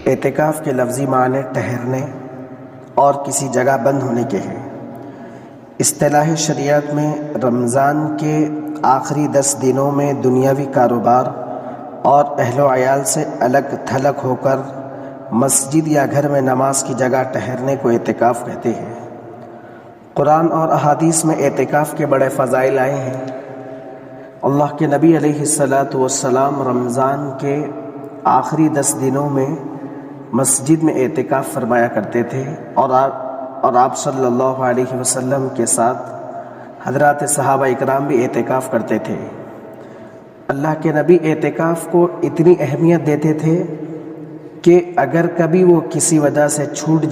اعتکاف کے لفظی معنی ٹھہرنے اور کسی جگہ بند ہونے کے ہیں۔ اصطلاح شریعت میں رمضان کے آخری 10 دنوں میں دنیاوی کاروبار اور اہل و عیال سے الگ تھلگ ہو کر مسجد یا گھر میں نماز کی جگہ ٹھہرنے کو اعتکاف کہتے ہیں۔ قرآن اور احادیث میں اعتکاف کے بڑے فضائل آئے ہیں۔ اللہ کے نبی علیہ السلام رمضان کے آخری 10 دنوں میں مسجد میں اعتکاف فرمایا کرتے تھے اور آپ صلی اللہ علیہ وسلم کے ساتھ حضرات صحابہ اکرام بھی اعتکاف کرتے تھے۔ اللہ کے نبی اعتکاف کو اتنی اہمیت دیتے تھے کہ اگر کبھی وہ کسی وجہ سے چھوٹ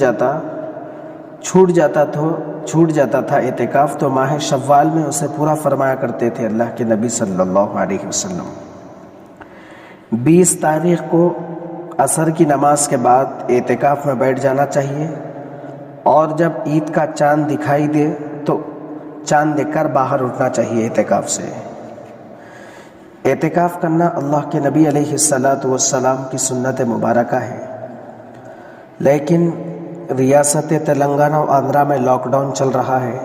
جاتا تھا اعتکاف تو ماہ شوال میں اسے پورا فرمایا کرتے تھے اللہ کے نبی صلی اللہ علیہ وسلم۔ 20 تاریخ کو عصر کی نماز کے بعد اعتکاف میں بیٹھ جانا چاہیے، اور جب عید کا چاند دکھائی دے تو چاند دیکھ کر باہر اٹھنا چاہیے اعتکاف سے۔ اعتکاف کرنا اللہ کے نبی علیہ السلام کی سنت مبارکہ ہے، لیکن ریاست تلنگانہ و آندھرا میں لاک ڈاؤن چل رہا ہے،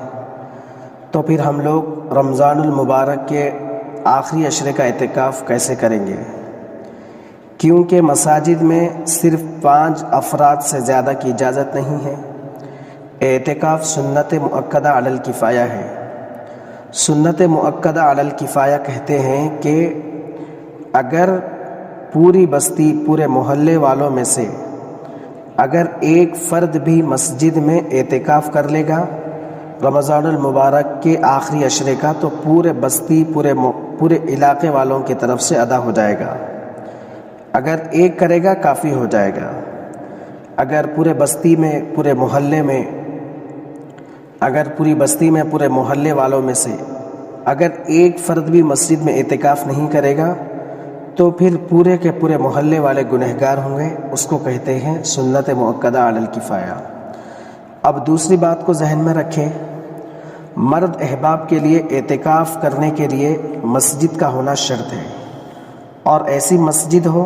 تو پھر ہم لوگ رمضان المبارک کے آخری عشرے کا اعتکاف کیسے کریں گے؟ کیونکہ مساجد میں صرف 5 افراد سے زیادہ کی اجازت نہیں ہے۔ اعتکاف سنت مؤکدہ علی الکفایہ ہے۔ سنت مؤکدہ علی الکفایہ کہتے ہیں کہ اگر پوری بستی، پورے محلے والوں میں سے اگر ایک فرد بھی مسجد میں اعتکاف کر لے گا رمضان المبارک کے آخری عشرے کا، تو پورے بستی، پورے علاقے والوں کی طرف سے ادا ہو جائے گا۔ اگر ایک کرے گا کافی ہو جائے گا۔ اگر پوری بستی میں، پورے محلے والوں میں سے اگر ایک فرد بھی مسجد میں اعتکاف نہیں کرے گا تو پھر پورے کے پورے محلے والے گنہگار ہوں گے۔ اس کو کہتے ہیں سنت مؤکدہ علی الکفایہ۔ اب دوسری بات کو ذہن میں رکھیں، مرد احباب کے لیے اعتکاف کرنے کے لیے مسجد کا ہونا شرط ہے، اور ایسی مسجد ہو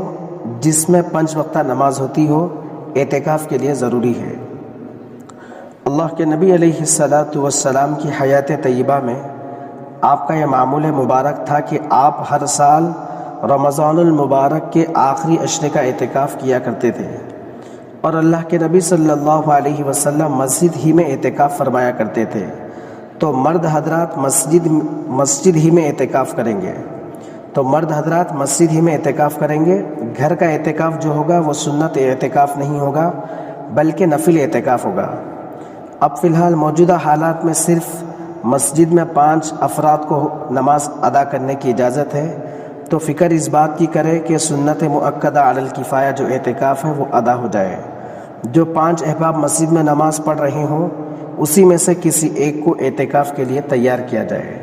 جس میں 5 وقتہ نماز ہوتی ہو، اعتکاف کے لیے ضروری ہے۔ اللہ کے نبی علیہ السلام کی حیات طیبہ میں آپ کا یہ معمول مبارک تھا کہ آپ ہر سال رمضان المبارک کے آخری عشرے کا اعتکاف کیا کرتے تھے، اور اللہ کے نبی صلی اللہ علیہ وسلم مسجد ہی میں اعتکاف فرمایا کرتے تھے۔ تو مرد حضرات مسجد ہی میں اعتکاف کریں گے۔ گھر کا اعتکاف جو ہوگا وہ سنت اعتکاف نہیں ہوگا بلکہ نفل اعتکاف ہوگا۔ اب فی الحال موجودہ حالات میں صرف مسجد میں 5 افراد کو نماز ادا کرنے کی اجازت ہے، تو فکر اس بات کی کرے کہ سنت مؤکدہ علی الکفایہ جو اعتکاف ہے وہ ادا ہو جائے۔ جو 5 احباب مسجد میں نماز پڑھ رہے ہوں اسی میں سے کسی ایک کو اعتکاف کے لیے تیار کیا جائے۔